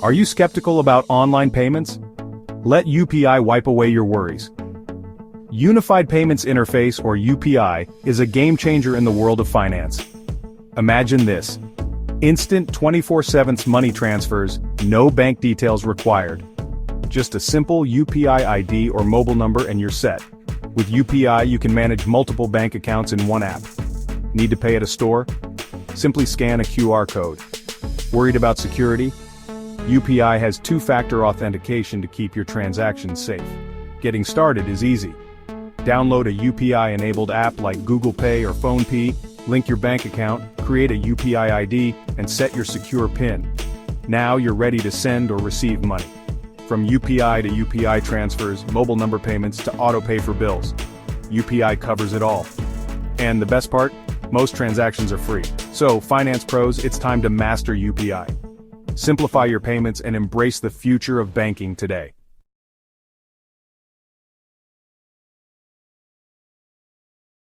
Are you skeptical about online payments? Let UPI wipe away your worries. Unified Payments Interface, or UPI, is a game-changer in the world of finance. Imagine this. Instant 24/7 money transfers, no bank details required. Just a simple UPI ID or mobile number and you're set. With UPI you can manage multiple bank accounts in one app. Need to pay at a store? Simply scan a QR code. Worried about security? UPI has two-factor authentication to keep your transactions safe. Getting started is easy. Download a UPI-enabled app like Google Pay or PhonePe, link your bank account, create a UPI ID, and set your secure PIN. Now you're ready to send or receive money. From UPI to UPI transfers, mobile number payments to auto-pay for bills. UPI covers it all. And the best part? Most transactions are free. So, finance pros, it's time to master UPI. Simplify your payments and embrace the future of banking today.